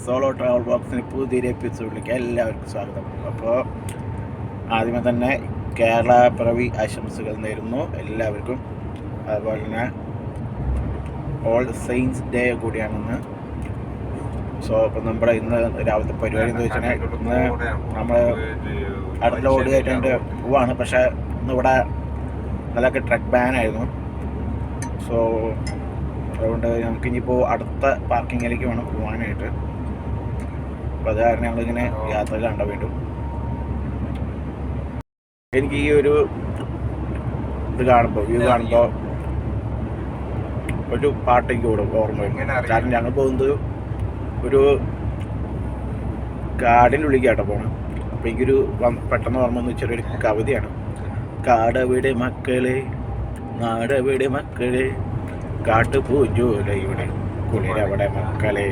Solo travel ബോക്സിന് പുതിയൊരു എപ്പിസോഡിലേക്ക് എല്ലാവർക്കും സ്വാഗതം. അപ്പോൾ ആദ്യമേ തന്നെ കേരള പിറവി ആശംസകൾ നേരുന്നു എല്ലാവർക്കും. അതുപോലെ തന്നെ ഓൾ സെയിൻസ് ഡേ കൂടിയാണെന്ന്. സോ അപ്പോൾ നമ്മുടെ ഇന്ന് രാവിലത്തെ പരിപാടി എന്ന് വെച്ചാൽ ഇന്ന് നമ്മൾ അടുത്ത ലോഡ് കയറ്റാണ്ട് പോവാണ്. പക്ഷേ ഇന്നിവിടെ നല്ലൊക്കെ ട്രക്ക് ബാൻ ആയിരുന്നു. സോ അതുകൊണ്ട് നമുക്കിനിയിപ്പോൾ അടുത്ത പാർക്കിങ്ങിലേക്ക് വേണം പോകാനായിട്ട്. അപ്പോൾ അത് കാരണം ഞങ്ങളിങ്ങനെ യാത്രയിലാണ്ട വീണ്ടും. എനിക്ക് ഈ ഒരു വ്യൂ കാണുമ്പോൾ ഒരു പാട്ടേക്ക് ഓടും ഓർമ്മ വരും. കാരണം ഞങ്ങൾ പോകുന്നത് ഒരു കാടിൻ്റെ ഉള്ളിലേക്കാട്ടോ പോകണം. അപ്പോൾ എനിക്കൊരു പെട്ടെന്ന് ഓർമ്മ എന്ന് വെച്ചാൽ ഒരു കവിതയാണ്. കാടവിടെ മക്കളെ നാടവിടെ മക്കളെ കാട്ടുപൂജോലയുടെ കുളിരവിടെ മക്കളെ.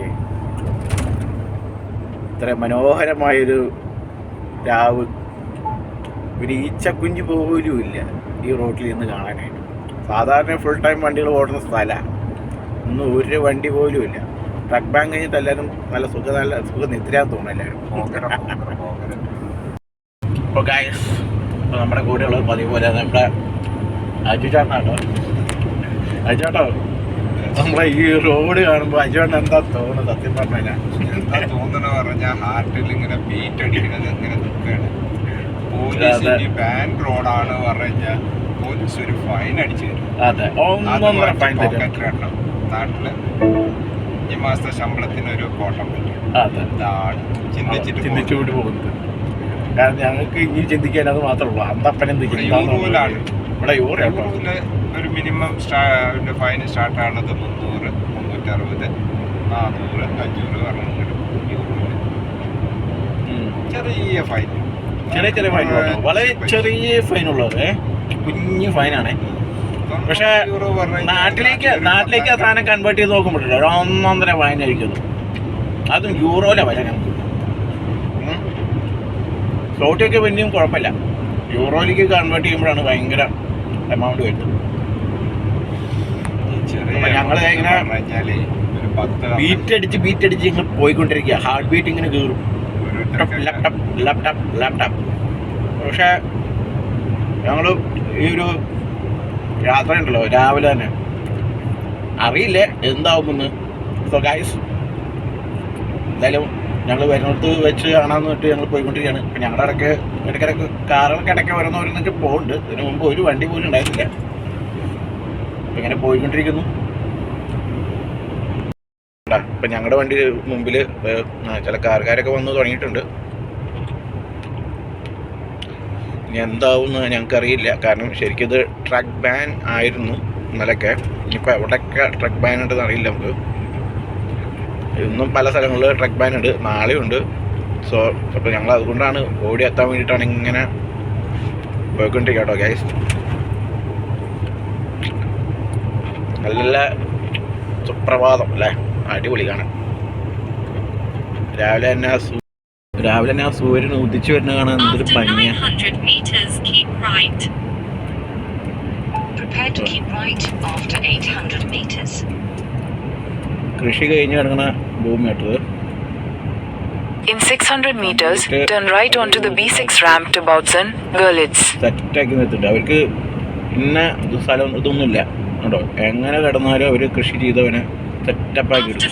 ഇത്ര മനോഹരമായൊരു രാവ്, ഒരു ഈച്ചക്കുഞ്ഞ് പോലും ഇല്ല ഈ റോഡിൽ നിന്ന് കാണാനായിട്ട്. സാധാരണ ഫുൾ ടൈം വണ്ടികൾ ഓടുന്ന സ്ഥലമാണ്, ഇന്ന് ഒരു വണ്ടി പോലും ഇല്ല. ട്രക്ക് ബാങ്ക് കഴിഞ്ഞിട്ട് എല്ലാവരും നല്ല സുഖം നിദ്രയാൻ തോന്നുന്നു എല്ലാവരും. അപ്പോൾ ഗൈസ്, അപ്പോൾ നമ്മുടെ കൂടെയുള്ളത് പതിവ് പോലെ നമ്മുടെ അജുചാട്ടോ. അജുചാട്ടോ, നമ്മളെ ഈ റോഡ് കാണുമ്പോൾ അജുചാട്ടൻ എന്താ തോന്നുന്നത്? സത്യം പറഞ്ഞാൽ എന്താ തോന്നണ പറഞ്ഞാൽ ഹാർട്ടിൽ ഇങ്ങനെ ബീറ്റ് അടിക്കുന്നത് ഇങ്ങനെ നിൽക്കുകയാണ്. പോലീസ് ബാൻ റോഡാണ് പറഞ്ഞാൽ പോലീസ് ഒരു ഫൈൻ അടിച്ചു തരും. നാട്ടില് ഈ മാസത്തെ ശമ്പളത്തിന് ഒരു കോട്ടം പറ്റും. അതാണ് ചിന്തിച്ചുകൊണ്ട് പോകുന്നത്. കാരണം ഞങ്ങൾക്ക് ഇനി ചിന്തിക്കാൻ അത് മാത്രമേ അന്തപ്പനെന്ത് യൂറോയിലാണ്. ഇവിടെ യൂറോയില് ഒരു മിനിമം ഫൈൻ സ്റ്റാർട്ട് ആണത് 300, 360, 400, 500 പറഞ്ഞിട്ട് യൂറോയില് ചെറിയ ഫൈൻ. ചെറിയ ഫൈൻ, വളരെ ചെറിയ ഫൈനുള്ളത്, കുഞ്ഞു ഫൈനാണ്. പക്ഷെ നാട്ടിലേക്ക് ആ സാധനം കൺവേർട്ട് ചെയ്ത് നോക്കുമ്പോഴല്ലോ ഒരു 1.5 ഫൈൻ ആയിരിക്കുന്നു. അതും യൂറോയിലെ വില ഞങ്ങൾക്ക്. ഫ്ലോട്ടൊക്കെ പിന്നെയും കുഴപ്പമില്ല, യൂറോയിലേക്ക് കൺവേർട്ട് ചെയ്യുമ്പോഴാണ് ഭയങ്കര എമൗണ്ട് വരുന്നത്. ഞങ്ങൾ ഇങ്ങനെ ബീറ്റ് അടിച്ച് ഇങ്ങനെ പോയിക്കൊണ്ടിരിക്കുക. ഹാർട്ട് ബീറ്റ് ഇങ്ങനെ കീറും, ലാപ്ടോപ്പ്. പക്ഷേ ഞങ്ങൾ ഈ ഒരു യാത്ര ഉണ്ടല്ലോ രാവിലെ തന്നെ അറിയില്ല എന്താവുമെന്ന്. സോ ഗൈസ്, എന്തായാലും ഞങ്ങൾ വരുന്നിടത്ത് വെച്ച് കാണാമെന്ന് പറഞ്ഞിട്ട് ഞങ്ങൾ പോയിക്കൊണ്ടിരിക്കുകയാണ്. ഇപ്പം ഞങ്ങളുടെ ഇടയ്ക്കിടയ്ക്ക് കാറുകൾക്ക് ഇടയ്ക്ക് വരുന്നവരെന്നൊക്കെ പോകുന്നുണ്ട്. ഇതിനു മുമ്പ് ഒരു വണ്ടി പോലും ഉണ്ടായിരുന്നില്ല. അപ്പം ഇങ്ങനെ പോയിക്കൊണ്ടിരിക്കുന്നു. ഇപ്പം ഞങ്ങളുടെ വണ്ടി മുമ്പിൽ ചില കാറുകാരൊക്കെ വന്ന് തുടങ്ങിയിട്ടുണ്ട്. ഇനി എന്താവുമെന്ന് ഞങ്ങൾക്കറിയില്ല. കാരണം ശരിക്കും ഇത് ട്രക്ക് ബാൻ ആയിരുന്നു ഇന്നലെയൊക്കെ. ഇനിയിപ്പോൾ എവിടെയൊക്കെ ട്രക്ക് ബാൻ ഉണ്ടെന്ന് അറിയില്ല നമുക്ക്. ഇന്നും പല സ്ഥലങ്ങളിൽ ട്രക്ക് ബാൻ ഉണ്ട്, നാളെയും ഉണ്ട്. സോ അപ്പോൾ ഞങ്ങൾ അതുകൊണ്ടാണ് ഓടി എത്താൻ വേണ്ടിയിട്ടാണ് ഇങ്ങനെ പോയിക്കൊണ്ടിരിക്കുക കേട്ടോ ഗൈസ്. നല്ല സുപ്രഭാതം അല്ലേ, അടിപൊളി കാണാൻ. രാവിലെ തന്നെ ആ സൂര്യൻ ഉദിച്ചു വരുന്ന കാണാൻ എന്തൊരു ഭംഗിയാണ്. കൃഷി കഴിഞ്ഞ് കിടക്കുന്ന ഭൂമിയാട്ടത്. In 600 meters, turn right onto the B6 ramp to Bautzen, Görlitz. സെറ്റാക്കി നിർത്തിട്ട് അവർക്ക് ഇന്ന സ്ഥലം ഇതൊന്നുമില്ല കേട്ടോ. എങ്ങനെ കിടന്നാലും അവർ കൃഷി ചെയ്തവനെ സെറ്റപ്പാക്കി ഇടും.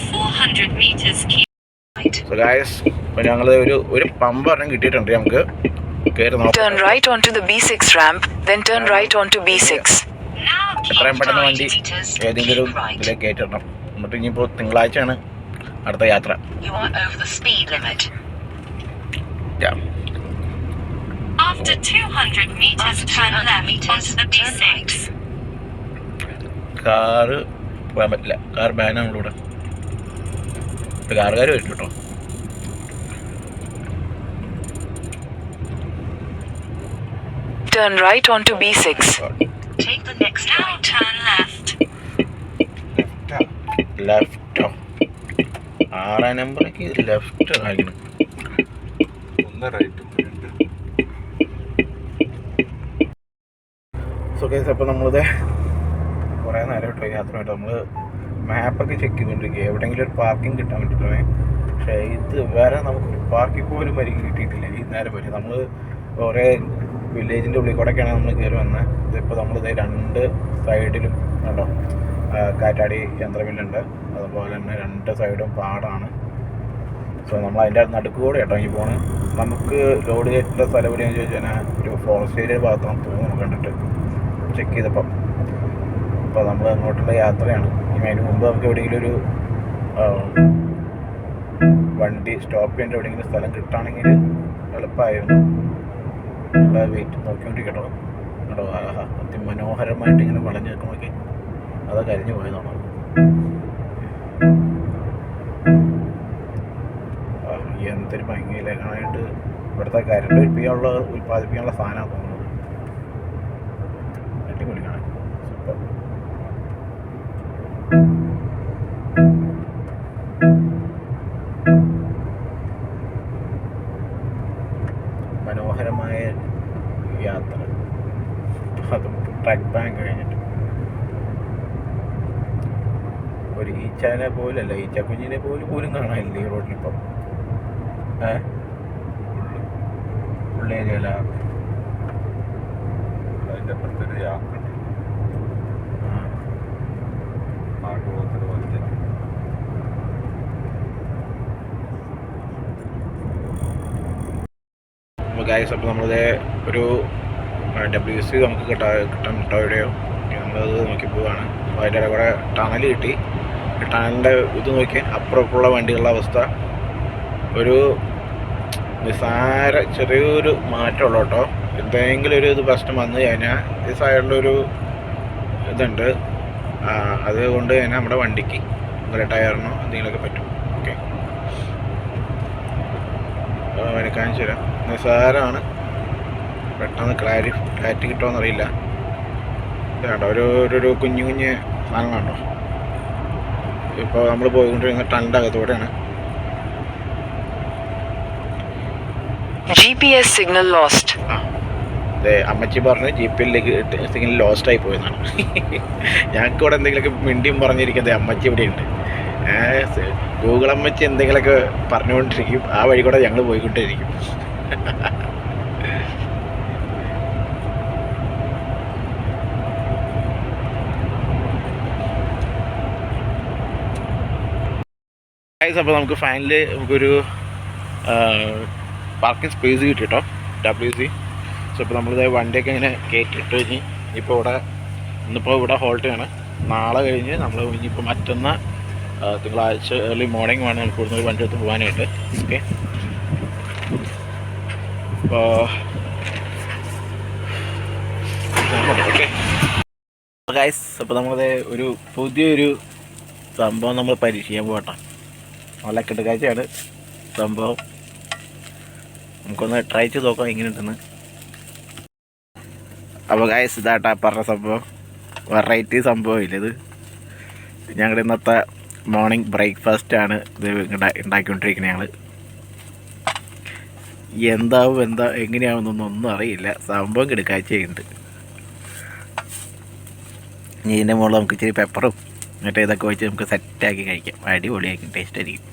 അപ്പോൾ ഞങ്ങൾ ഒരു പമ്പ് ഒരെണ്ണം കിട്ടിയിട്ടുണ്ട്. നമുക്ക് കയറി നോക്കാം. Turn right onto the B6 ramp, then turn right onto B6. എത്രയും പെട്ടെന്ന് വണ്ടി ഏതെങ്കിലും ഇതിലേക്ക് കയറ്റിടണം. എന്നിട്ട് ഇനിയിപ്പോൾ തിങ്കളാഴ്ചയാണ് അടുത്ത യാത്ര. കാറ് പോകാൻ പറ്റില്ല, കാർ ബാനാണ് ഇവിടെ. കാറുകാർ വരും കേട്ടോ. Turn right onto B6. Take the next right. Turn left. ലെഫ്റ്റോ? 6 നമ്പറേക്ക് ലെഫ്റ്റ് ആയിരിക്കണം. സോ ഗൈസ്, അപ്പോൾ നമ്മളിത് കുറേ നേരം കേട്ടോ യാത്രയായിട്ട്. നമ്മൾ മാപ്പൊക്കെ ചെക്ക് ചെയ്തുകൊണ്ടിരിക്കുക എവിടെയെങ്കിലും ഒരു പാർക്കിംഗ് കിട്ടാൻ വേണ്ടിയിട്ടാണ്. പക്ഷേ ഇത് വേറെ നമുക്കൊരു പാർക്കിംഗ് പോലും വരിക കിട്ടിയിട്ടില്ല ഈ നേരം വരെ. നമ്മൾ കുറേ വില്ലേജിൻ്റെ ഉള്ളിൽ കൂടെയൊക്കെയാണ് നമ്മൾ കയറി വന്നത്. ഇതിപ്പോൾ നമ്മളിത് 2 സൈഡിലും കണ്ടോ കാറ്റാടി യന്ത്രമില്ലുണ്ട്, അതുപോലെ തന്നെ 2 സൈഡും പാടാണ്. സോ നമ്മൾ അതിൻ്റെ നടുക്കൂടെ കേട്ടോ ഈ പോണ്. നമുക്ക് ലോഡ് ചെയ്തിട്ടുള്ള സ്ഥലം എവിടെയാണെന്ന് ചോദിച്ചു കഴിഞ്ഞാൽ ഒരു ഫോറസ്റ്റ് ഏരിയ ഭാഗത്താണ് തോന്നുന്നു കണ്ടിട്ട് ചെക്ക് ചെയ്തപ്പം. അപ്പോൾ നമ്മൾ അങ്ങോട്ടുള്ള യാത്രയാണ്. ഇനി അതിന് മുമ്പ് നമുക്ക് എവിടെയെങ്കിലും ഒരു വണ്ടി സ്റ്റോപ്പ് ചെയ്യേണ്ട എവിടെയെങ്കിലും സ്ഥലം കിട്ടുകയാണെങ്കിൽ എളുപ്പമായിരുന്നു. നമ്മൾ വെയിറ്റ് നോക്കിക്കൊണ്ടിരിക്കട്ടോ കേട്ടോ. ആഹാ അതിമനോഹരമായിട്ട് ഇങ്ങനെ വളഞ്ഞു നിൽക്കുമ്പോഴേക്ക് അത് കരിഞ്ഞു പോയതാണ്. എന്തൊരു ഭംഗിയില്ലേ കാണാനായിട്ട്. ഇവിടുത്തെ കരണ്ട് ഉൽപ്പാദിപ്പിക്കാനുള്ള സാധനമാണ് തോന്നുന്നത്. അടിപൊളി കാണാൻ സൂപ്പർ. മനോഹരമായ യാത്ര, അതും ട്രക്ക് ബാങ്ക് കഴിഞ്ഞിട്ട്. ഒരു ഈച്ചാനെ പോലല്ല, ഈച്ച കുഞ്ഞിനെ പോലും കാണാനില്ല ഈ റോഡിലിപ്പം. ഉള്ളേരിയല്ല അതിൻ്റെ അപ്പുറത്തൊരു യാത്ര ഗൈസ്. അപ്പോൾ നമ്മളിത് ഒരു WC നമുക്ക് കിട്ടാൻ കിട്ടോ എവിടെയോ നമ്മളത് നോക്കി പോവുകയാണ്. അപ്പോൾ അതിൻ്റെ കൂടെ ടണൽ കിട്ടി. ടണലിൻ്റെ ഇത് നോക്കി അപ്പുറപ്പുള്ള വണ്ടികളുടെ അവസ്ഥ ഒരു നിസ്സാര ചെറിയൊരു മാറ്റമുള്ളൂ കേട്ടോ. എന്തെങ്കിലും ഒരു ഇത് പ്രശ്നം വന്നു കഴിഞ്ഞാൽ ഈ സൈഡിലൊരു ഇതുണ്ട്, അതുകൊണ്ട് തന്നെ നമ്മുടെ വണ്ടിക്ക് ടയറിനോ എന്തെങ്കിലുമൊക്കെ പറ്റും. ഓക്കെ, എനിക്ക് കാണിച്ചു തരാം. നിസ്സാരമാണ്, പെട്ടെന്ന് ക്ലാരിറ്റി കിട്ടുമോയെന്നറിയില്ല. ഇത് കണ്ടോ ഒരു കുഞ്ഞു സാധനം കണ്ടോ. ഇപ്പോൾ നമ്മൾ പോയിക്കൊണ്ടിരിക്കുന്ന ടണലിൻ്റെ അകത്തൂടെയാണ്. GPS signal lost. അമ്മച്ചി പറഞ്ഞു GPS സിഗ്നൽ ലോസ്റ്റ് ആയി പോയെന്നാണ്. ഞങ്ങൾക്ക് ഇവിടെ എന്തെങ്കിലുമൊക്കെ മിണ്ടിയും പറഞ്ഞിരിക്കുന്നത് അമ്മച്ചി ഇവിടെയുണ്ട്. ഗൂഗിൾ അമ്മച്ചി എന്തെങ്കിലുമൊക്കെ പറഞ്ഞുകൊണ്ടിരിക്കും, ആ വഴി കൂടെ ഞങ്ങൾ പോയിക്കൊണ്ടിരിക്കും. അപ്പോൾ നമുക്ക് ഫൈനലി നമുക്കൊരു പാർക്കിംഗ് സ്പേസ് കിട്ടി കേട്ടോ, WC. സോ ഇപ്പോൾ നമ്മളിത് വണ്ടിയൊക്കെ ഇങ്ങനെ കയറ്റിയിട്ട് കഴിഞ്ഞ് ഇന്നിപ്പോൾ ഇവിടെ ഹോൾട്ട് ചെയ്യണം. നാളെ കഴിഞ്ഞ് നമ്മൾ ഇനിയിപ്പോൾ മറ്റൊന്ന് തിങ്കളാഴ്ച ഏർലി മോർണിംഗ് വേണം നമുക്ക് ഇവിടുന്ന് ഒരു വണ്ടി എടുത്ത് പോകാനായിട്ട്. Okay, okay guys. അപ്പോൾ നമ്മളത് ഒരു പുതിയൊരു സംഭവം നമ്മൾ പരീക്ഷിക്കാൻ പോകട്ടോ. നല്ല കിടക്കാഴ്ചയാണ് സംഭവം. നമുക്കൊന്ന് ട്രൈ ചെയ്ത് നോക്കാം ഇങ്ങനെ ഉണ്ടെന്ന്. അപ്പോൾ ഗൈസ് ഇതാട്ടാ പറഞ്ഞ സംഭവം, വെറൈറ്റി സംഭവമില്ല ഇത്. ഞങ്ങളുടെ ഇന്നത്തെ മോർണിംഗ് ബ്രേക്ക്ഫാസ്റ്റാണ് ഇത് ഉണ്ടാക്കിക്കൊണ്ടിരിക്കുന്നത് ഞങ്ങൾ. എങ്ങനെയാവുന്നൊന്നും അറിയില്ല, സംഭവം കിടക്കാഴ്ചയുണ്ട്. ഇനി ഇതിൻ്റെ മുകളിൽ നമുക്ക് ഇച്ചിരി പെപ്പറും മറ്റേ ഇതൊക്കെ വെച്ച് നമുക്ക് സെറ്റാക്കി കഴിക്കാം. അടിപൊളിയായിരിക്കും, ടേസ്റ്റ് ആയിരിക്കും.